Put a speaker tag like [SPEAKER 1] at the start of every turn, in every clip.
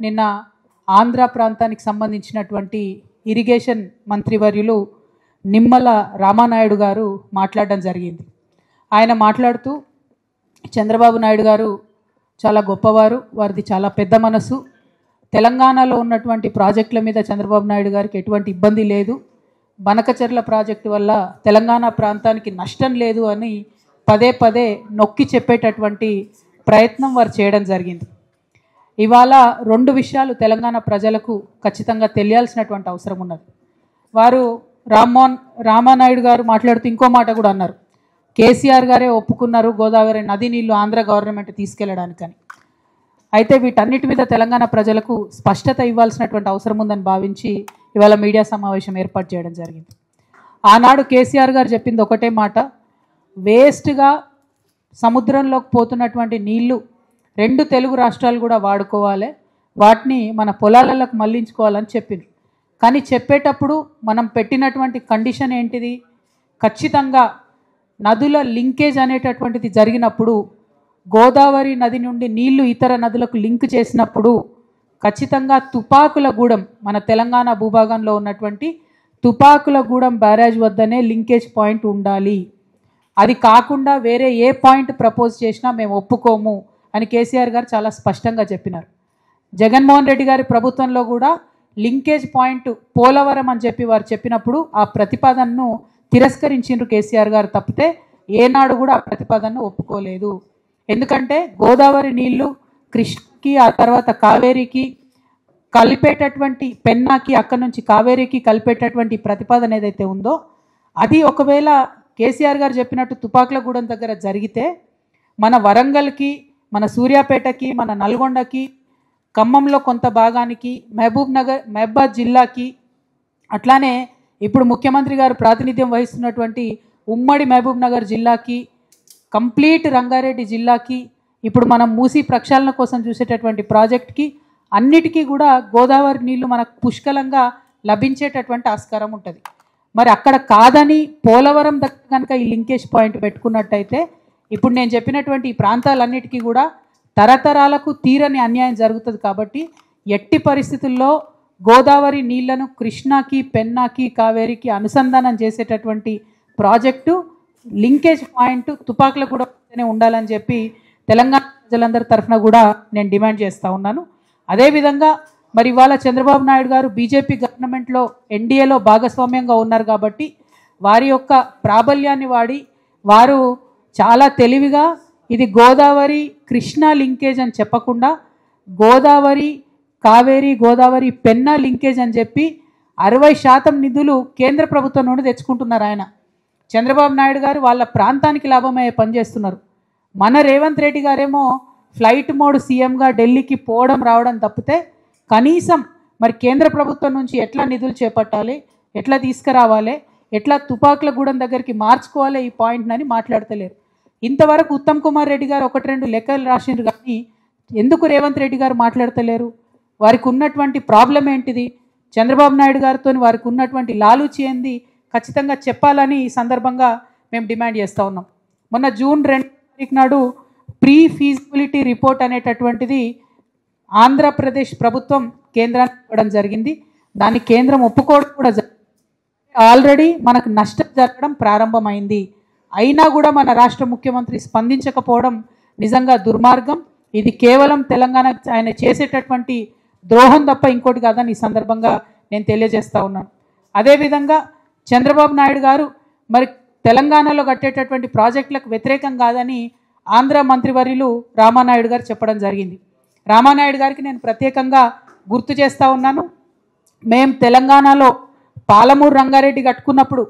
[SPEAKER 1] నిన్న ఆంధ్ర ప్రాంతానికి సంబంధించినటువంటి ఇరిగేషన్ మంత్రివర్యులు నిమ్మల రామానాయుడు గారు మాట్లాడడం జరిగింది. ఆయన మాట్లాడుతూ చంద్రబాబు నాయుడు గారు చాలా గొప్పవారు, వారిది చాలా పెద్ద మనసు, తెలంగాణలో ఉన్నటువంటి ప్రాజెక్టుల మీద చంద్రబాబు నాయుడు గారికి ఎటువంటి ఇబ్బంది లేదు, బనకచెర్ల ప్రాజెక్టు వల్ల తెలంగాణ ప్రాంతానికి నష్టం లేదు అని పదే పదే నొక్కి చెప్పేటటువంటి ప్రయత్నం వారు చేయడం జరిగింది. ఇవాళ రెండు విషయాలు తెలంగాణ ప్రజలకు ఖచ్చితంగా తెలియాల్సినటువంటి అవసరం ఉన్నది. వారు రామానాయుడు గారు మాట్లాడుతూ ఇంకో మాట కూడా అన్నారు, కేసీఆర్ గారే ఒప్పుకున్నారు గోదావరి నది నీళ్లు ఆంధ్ర గవర్నమెంట్ తీసుకెళ్లడానికని. అయితే వీటన్నిటి మీద తెలంగాణ ప్రజలకు స్పష్టత ఇవ్వాల్సినటువంటి అవసరం ఉందని భావించి ఇవాళ మీడియా సమావేశం ఏర్పాటు చేయడం జరిగింది. ఆనాడు కేసీఆర్ గారు చెప్పింది ఒకటే మాట, వేస్ట్గా సముద్రంలోకి పోతున్నటువంటి నీళ్లు రెండు తెలుగు రాష్ట్రాలు కూడా వాడుకోవాలి, వాటిని మన పొలాలకు మళ్లించుకోవాలని చెప్పింది. కానీ చెప్పేటప్పుడు మనం పెట్టినటువంటి కండిషన్ ఏంటిది, ఖచ్చితంగా నదుల లింకేజ్ అనేటటువంటిది జరిగినప్పుడు గోదావరి నది నుండి నీళ్లు ఇతర నదులకు లింక్ చేసినప్పుడు ఖచ్చితంగా తుపాకులగూడెం, మన తెలంగాణ భూభాగంలో ఉన్నటువంటి తుపాకులగూడెం బ్యారేజ్ వద్దనే లింకేజ్ పాయింట్ ఉండాలి, అది కాకుండా వేరే ఏ పాయింట్ ప్రపోజ్ చేసినా మేము ఒప్పుకోము అని కేసీఆర్ గారు చాలా స్పష్టంగా చెప్పినారు. జగన్మోహన్ రెడ్డి గారి ప్రభుత్వంలో కూడా లింకేజ్ పాయింట్ పోలవరం అని చెప్పి వారు చెప్పినప్పుడు ఆ ప్రతిపాదనను తిరస్కరించిండ్రు కేసీఆర్ గారు తప్పితే ఏనాడు కూడా ఆ ప్రతిపాదనను ఒప్పుకోలేదు. ఎందుకంటే గోదావరి నీళ్లు కృష్ణకి ఆ తర్వాత కావేరీకి కలిపేటటువంటి పెన్నాకి, అక్కడి నుంచి కావేరీకి కలిపేటటువంటి ప్రతిపాదన ఏదైతే ఉందో అది ఒకవేళ కేసీఆర్ గారు చెప్పినట్టు తుపాకులగూడెం దగ్గర జరిగితే మన వరంగల్కి, మన సూర్యాపేటకి, మన నల్గొండకి, ఖమ్మంలో కొంత భాగానికి, మహబూబాద్ జిల్లాకి, అట్లానే ఇప్పుడు ముఖ్యమంత్రి గారు ప్రాతినిధ్యం వహిస్తున్నటువంటి ఉమ్మడి మహబూబ్నగర్ జిల్లాకి, కంప్లీట్ రంగారెడ్డి జిల్లాకి, ఇప్పుడు మనం మూసీ ప్రక్షాళన కోసం చూసేటటువంటి ప్రాజెక్ట్కి అన్నిటికీ కూడా గోదావరి నీళ్లు మనకు పుష్కలంగా లభించేటటువంటి ఆస్కారం ఉంటుంది. మరి అక్కడ కాదని పోలవరం దగ్గర కనుక ఈ లింకేజ్ పాయింట్ పెట్టుకున్నట్టయితే ఇప్పుడు నేను చెప్పినటువంటి ఈ ప్రాంతాలన్నిటికీ కూడా తరతరాలకు తీరని అన్యాయం జరుగుతుంది. కాబట్టి ఎట్టి పరిస్థితుల్లో గోదావరి నీళ్లను కృష్ణాకి, పెన్నాకి, కావేరీకి అనుసంధానం చేసేటటువంటి ప్రాజెక్టు లింకేజ్ పాయింట్ తుపాకులగూడెం ఉండాలని చెప్పి తెలంగాణ ప్రజలందరి తరఫున కూడా నేను డిమాండ్ చేస్తూ ఉన్నాను. అదేవిధంగా మరి ఇవాళ చంద్రబాబు నాయుడు గారు బీజేపీ గవర్నమెంట్లో ఎన్డీఏలో భాగస్వామ్యంగా ఉన్నారు కాబట్టి వారి యొక్క ప్రాబల్యాన్ని వాడి వారు చాలా తెలివిగా ఇది గోదావరి కృష్ణా లింకేజ్ అని చెప్పకుండా గోదావరి కావేరీ, గోదావరి పెన్నా లింకేజ్ అని చెప్పి 60% నిధులు కేంద్ర ప్రభుత్వం నుండి తెచ్చుకుంటున్నారు. ఆయన చంద్రబాబు నాయుడు గారు వాళ్ళ ప్రాంతానికి లాభమయ్యే పని చేస్తున్నారు. మన రేవంత్ రెడ్డి గారేమో ఫ్లైట్ మోడ్ సీఎంగా ఢిల్లీకి పోవడం రావడం తప్పితే కనీసం మరి కేంద్ర ప్రభుత్వం నుంచి ఎట్లా నిధులు చేపట్టాలి, ఎట్లా తీసుకురావాలి, ఎట్లా తుపాకులగూడెం దగ్గరికి మార్చుకోవాలి ఈ పాయింట్నని మాట్లాడతలేరు. ఇంతవరకు ఉత్తమ్ కుమార్ రెడ్డి గారు 1-2 లెక్కలు రాసిండ్రు కానీ ఎందుకు రేవంత్ రెడ్డి గారు మాట్లాడతలేరు? వారికి ఉన్నటువంటి ప్రాబ్లం ఏంటిది, చంద్రబాబు నాయుడు గారితో వారికి ఉన్నటువంటి లాలూచి ఏంది ఖచ్చితంగా చెప్పాలని ఈ సందర్భంగా మేము డిమాండ్ చేస్తూ ఉన్నాం. మొన్న జూన్ 2 నాడు ప్రీ ఫీజిబిలిటీ రిపోర్ట్ అనేటటువంటిది ఆంధ్రప్రదేశ్ ప్రభుత్వం కేంద్రానికి ఇవ్వడం జరిగింది. దాన్ని కేంద్రం ఒప్పుకోవడం కూడా జరిగింది. ఆల్రెడీ మనకు నష్టం జరగడం ప్రారంభమైంది. అయినా కూడా మన రాష్ట్ర ముఖ్యమంత్రి స్పందించకపోవడం నిజంగా దుర్మార్గం. ఇది కేవలం తెలంగాణ ఆయన చేసేటటువంటి ద్రోహం తప్ప ఇంకోటి కాదని ఈ సందర్భంగా నేను తెలియజేస్తూ ఉన్నాను. అదేవిధంగా చంద్రబాబు నాయుడు గారు మరి తెలంగాణలో కట్టేటటువంటి ప్రాజెక్టులకు వ్యతిరేకం కాదని ఆంధ్ర మంత్రివర్యులు రామానాయుడు గారు చెప్పడం జరిగింది. రామానాయుడు గారికి నేను ప్రత్యేకంగా గుర్తు చేస్తూ ఉన్నాను, మేము తెలంగాణలో పాలమూరు రంగారెడ్డి కట్టుకున్నప్పుడు,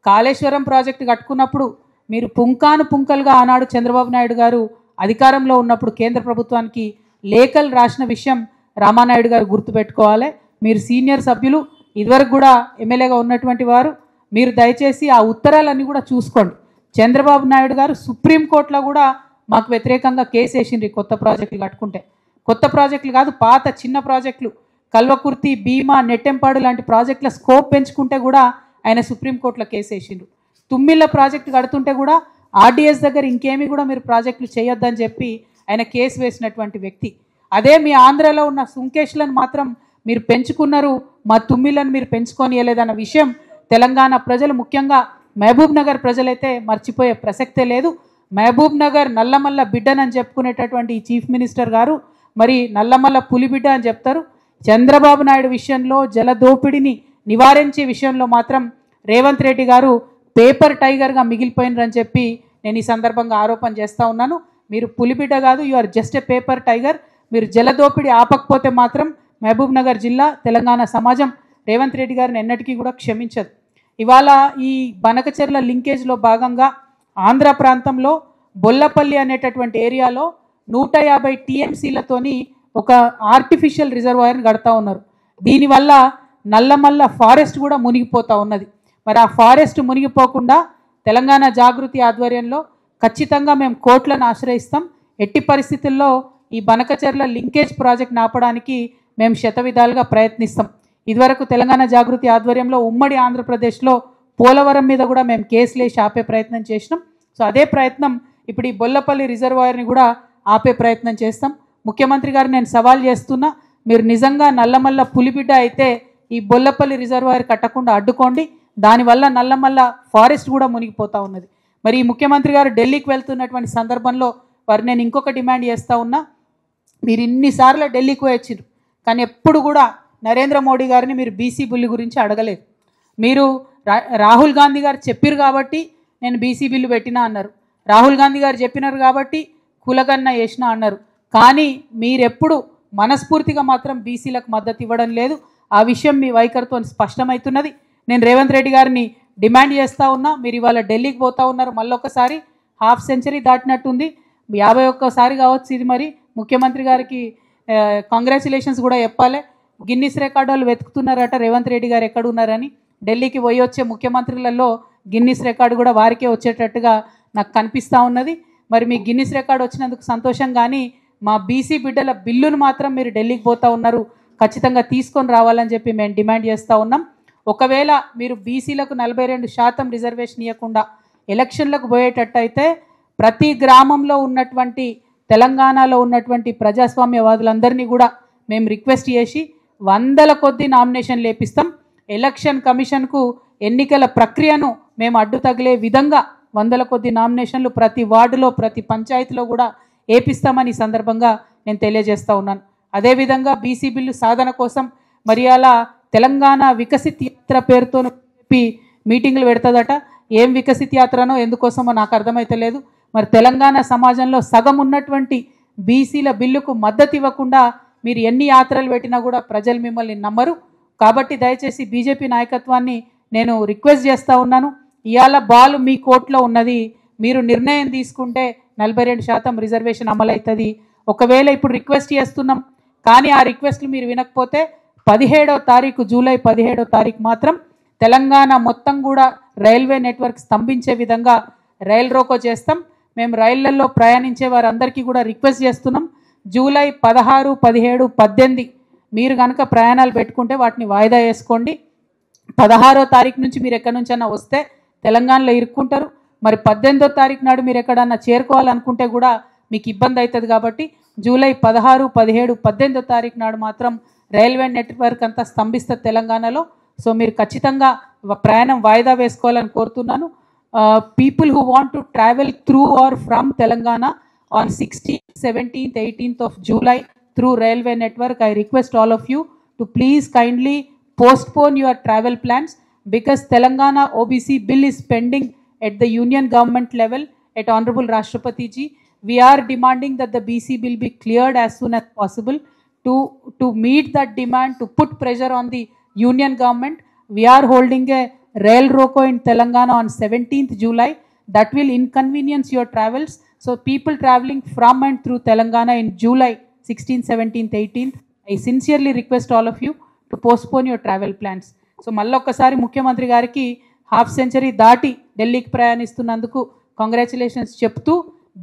[SPEAKER 1] కాళేశ్వరం ప్రాజెక్టు కట్టుకున్నప్పుడు మీరు పుంకానుపుంకలుగా ఆనాడు చంద్రబాబు నాయుడు గారు అధికారంలో ఉన్నప్పుడు కేంద్ర ప్రభుత్వానికి లేఖలు రాసిన విషయం రామానాయుడు గారు గుర్తుపెట్టుకోవాలి. మీరు సీనియర్ సభ్యులు, ఇదివరకు కూడా ఎమ్మెల్యేగా ఉన్నటువంటి వారు, మీరు దయచేసి ఆ ఉత్తరాలన్నీ కూడా చూసుకోండి. చంద్రబాబు నాయుడు గారు సుప్రీంకోర్టులో కూడా మాకు వ్యతిరేకంగా కేసు వేసిండ్రు. కొత్త ప్రాజెక్టులు కట్టుకుంటే, కొత్త ప్రాజెక్టులు కాదు పాత చిన్న ప్రాజెక్టులు కల్వకుర్తి, భీమా, నెట్టెంపాడు లాంటి ప్రాజెక్టుల స్కోప్ పెంచుకుంటే కూడా ఆయన సుప్రీంకోర్టులో కేసు వేసిండ్రు. తుమ్మిళ్ళ ప్రాజెక్టు కడుతుంటే కూడా ఆర్డీఎస్ దగ్గర ఇంకేమీ కూడా మీరు ప్రాజెక్టులు చేయొద్దని చెప్పి ఆయన కేసు వేసినటువంటి వ్యక్తి. అదే మీ ఆంధ్రలో ఉన్న సుంకేష్లను మాత్రం మీరు పెంచుకున్నారు, మా తుమ్మిలను మీరు పెంచుకోనియలేదన్న విషయం తెలంగాణ ప్రజలు, ముఖ్యంగా మహబూబ్ నగర్ ప్రజలైతే మర్చిపోయే ప్రసక్తే లేదు. మహబూబ్ నగర్ నల్లమల్ల బిడ్డనని చెప్పుకునేటటువంటి ఈ చీఫ్ మినిస్టర్ గారు మరి నల్లమల్ల పులిబిడ్డ అని చెప్తారు. చంద్రబాబు నాయుడు విషయంలో, జలదోపిడిని నివారించే విషయంలో మాత్రం రేవంత్ రెడ్డి గారు పేపర్ టైగర్గా మిగిలిపోయినరని చెప్పి నేను ఈ సందర్భంగా ఆరోపణ చేస్తూ ఉన్నాను. మీరు పులిబిడ్డ కాదు, you are just a paper tiger. మీరు జలదోపిడి ఆపకపోతే మాత్రం మహబూబ్ నగర్ జిల్లా, తెలంగాణ సమాజం రేవంత్ రెడ్డి గారిని ఎన్నటికీ కూడా క్షమించదు. ఇవాళ ఈ బనకచెర్ల లింకేజ్లో భాగంగా ఆంధ్ర ప్రాంతంలో బొల్లపల్లి అనేటటువంటి ఏరియాలో 150 టీఎంసీలతోని ఒక ఆర్టిఫిషియల్ రిజర్వాయర్ని కడతా ఉన్నారు. దీనివల్ల నల్లమల్ల ఫారెస్ట్ కూడా మునిగిపోతూ ఉన్నది. మరి ఆ ఫారెస్ట్ మునిగిపోకుండా తెలంగాణ జాగృతి ఆధ్వర్యంలో ఖచ్చితంగా మేము కోర్టులను ఆశ్రయిస్తాం. ఎట్టి పరిస్థితుల్లో ఈ బనకచెర్ల లింకేజ్ ప్రాజెక్ట్ ఆపడానికి మేము శతవిధాలుగా ప్రయత్నిస్తాం. ఇదివరకు తెలంగాణ జాగృతి ఆధ్వర్యంలో ఉమ్మడి ఆంధ్రప్రదేశ్లో పోలవరం మీద కూడా మేము కేసులు వేసి ఆపే ప్రయత్నం చేసినాం. సో అదే ప్రయత్నం ఇప్పుడు ఈ బొల్లపల్లి రిజర్వాయర్ని కూడా ఆపే ప్రయత్నం చేస్తాం. ముఖ్యమంత్రి గారు నేను సవాల్ చేస్తున్నా, మీరు నిజంగా నల్లమల్ల పులిబిడ్డ అయితే ఈ బొల్లపల్లి రిజర్వాయర్ కట్టకుండా అడ్డుకోండి. దానివల్ల నల్లమల్ల ఫారెస్ట్ కూడా మునిగిపోతూ ఉన్నది. మరి ఈ ముఖ్యమంత్రి గారు ఢిల్లీకి వెళ్తున్నటువంటి సందర్భంలో వారు నేను ఇంకొక డిమాండ్ చేస్తూ ఉన్నా, మీరు ఇన్నిసార్లు ఢిల్లీకి వచ్చారు కానీ ఎప్పుడు కూడా నరేంద్ర మోడీ గారిని మీరు బీసీ బిల్లు గురించి అడగలేదు. మీరు రాహుల్ గాంధీ గారు చెప్పారు కాబట్టి నేను బీసీ బిల్లు పెట్టినా అన్నారు, రాహుల్ గాంధీ గారు చెప్పినారు కాబట్టి కులగన్న వేసినా అన్నారు. కానీ మీరెప్పుడు మనస్ఫూర్తిగా మాత్రం బీసీలకు మద్దతు ఇవ్వడం లేదు. ఆ విషయం మీ వైఖరితో స్పష్టమవుతున్నది. నేను రేవంత్ రెడ్డి గారిని డిమాండ్ చేస్తూ ఉన్నా, మీరు ఇవాళ ఢిల్లీకి పోతూ ఉన్నారు, మళ్ళొకసారి హాఫ్ సెంచరీ దాటినట్టుంది, 51సారి కావచ్చు ఇది. మరి ముఖ్యమంత్రి గారికి కంగ్రాచులేషన్స్ కూడా చెప్పాలి. గిన్నిస్ రికార్డు వాళ్ళు వెతుకుతున్నారట రేవంత్ రెడ్డి గారు ఎక్కడ ఉన్నారని. ఢిల్లీకి పోయి వచ్చే ముఖ్యమంత్రులలో గిన్నిస్ రికార్డు కూడా వారికే వచ్చేటట్టుగా నాకు కనిపిస్తూ ఉన్నది. మరి మీ గిన్నిస్ రికార్డు వచ్చినందుకు సంతోషం, కానీ మా బీసీ బిడ్డల బిల్లును మాత్రం మీరు ఢిల్లీకి పోతూ ఉన్నారు, ఖచ్చితంగా తీసుకొని రావాలని చెప్పి మేము డిమాండ్ చేస్తూ ఉన్నాం. ఒకవేళ మీరు బీసీలకు 42% రిజర్వేషన్ ఇవ్వకుండా ఎలక్షన్లకు పోయేటట్టయితే ప్రతి గ్రామంలో ఉన్నటువంటి తెలంగాణలో ఉన్నటువంటి ప్రజాస్వామ్యవాదులందరినీ కూడా మేము రిక్వెస్ట్ చేసి 100ల కొద్దీ నామినేషన్లు వేపిస్తాం. ఎలక్షన్ కమిషన్కు ఎన్నికల ప్రక్రియను మేము అడ్డు తగిలే విధంగా 100ల కొద్దీ నామినేషన్లు ప్రతి వార్డులో, ప్రతి పంచాయతీలో కూడా వేపిస్తామని ఈ సందర్భంగా నేను తెలియజేస్తూ ఉన్నాను. అదేవిధంగా బీసీ బిల్లు సాధన కోసం మరి అలా తెలంగాణ వికసిత్ యాత్ర పేరుతో చెప్పి మీటింగ్లు పెడుతుందట. ఏం వికసిత్ యాత్రనో ఎందుకోసమో నాకు అర్థమైతలేదు. మరి తెలంగాణ సమాజంలో సగం ఉన్నటువంటి బీసీల బిల్లుకు మద్దతు ఇవ్వకుండా మీరు ఎన్ని యాత్రలు పెట్టినా కూడా ప్రజలు మిమ్మల్ని నమ్మరు. కాబట్టి దయచేసి బీజేపీ నాయకత్వాన్ని నేను రిక్వెస్ట్ చేస్తూ ఉన్నాను, ఇవాళ బాల్ మీ కోర్టులో ఉన్నది, మీరు నిర్ణయం తీసుకుంటే 42% రిజర్వేషన్ అమలవుతుంది. ఒకవేళ ఇప్పుడు రిక్వెస్ట్ చేస్తున్నాం కానీ ఆ రిక్వెస్ట్లు మీరు వినకపోతే 17వ తారీఖు, జూలై 17వ తారీఖు మాత్రం తెలంగాణ మొత్తం కూడా రైల్వే నెట్వర్క్ స్తంభించే విధంగా రైల్ రోకో చేస్తాం. మేము రైళ్లలో ప్రయాణించే వారందరికీ కూడా రిక్వెస్ట్ చేస్తున్నాం, జూలై 16, 17, 18 మీరు కనుక ప్రయాణాలు పెట్టుకుంటే వాటిని వాయిదా వేసుకోండి. 16వ తారీఖు నుంచి మీరు ఎక్కడి నుంచైనా వస్తే తెలంగాణలో ఇరుక్కుంటారు. మరి 18వ తారీఖు నాడు మీరు ఎక్కడన్నా చేరుకోవాలనుకుంటే కూడా మీకు ఇబ్బంది అవుతుంది. కాబట్టి జూలై 16, 17, 18వ తారీఖు నాడు మాత్రం రైల్వే నెట్వర్క్ అంతా స్తంభిస్తుంది తెలంగాణలో. సో మీరు ఖచ్చితంగా ప్రయాణం వాయిదా వేసుకోవాలని కోరుతున్నాను. People who want to travel through or from Telangana on 16th, 17th, 18th of July through railway network, I request all of you to please kindly postpone your travel plans because Telangana OBC bill is pending at the union government level at Honorable Rashtrapati ji. We are demanding that the BC bill be cleared as soon as possible. To meet that demand, to put pressure on the union government, we are holding a rail roko in Telangana on 17th July. That will inconvenience your travels. So people traveling from and through Telangana in July 16th, 17th, 18th, I sincerely request all of you to postpone your travel plans. So మళ్ళొక్కసారి ముఖ్యమంత్రి గారికి half century దాటి ఢిల్లీకి ప్రయాణిస్తున్నందుకు congratulations చెప్తూ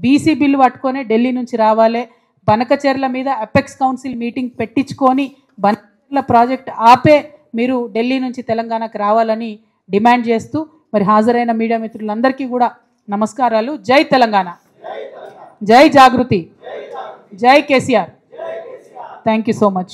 [SPEAKER 1] BC bill పట్టుకొని ఢిల్లీ నుంచి రావాలి. బనకచెర్ల మీద అపెక్స్ కౌన్సిల్ మీటింగ్ పెట్టించుకొని బనకచెర్ల ప్రాజెక్ట్ ఆపే మీరు ఢిల్లీ నుంచి తెలంగాణకు రావాలని డిమాండ్ చేస్తూ మరి హాజరైన మీడియా మిత్రులందరికీ కూడా నమస్కారాలు. జై తెలంగాణ, జై జాగృతి, జై KCR. Thank you so much.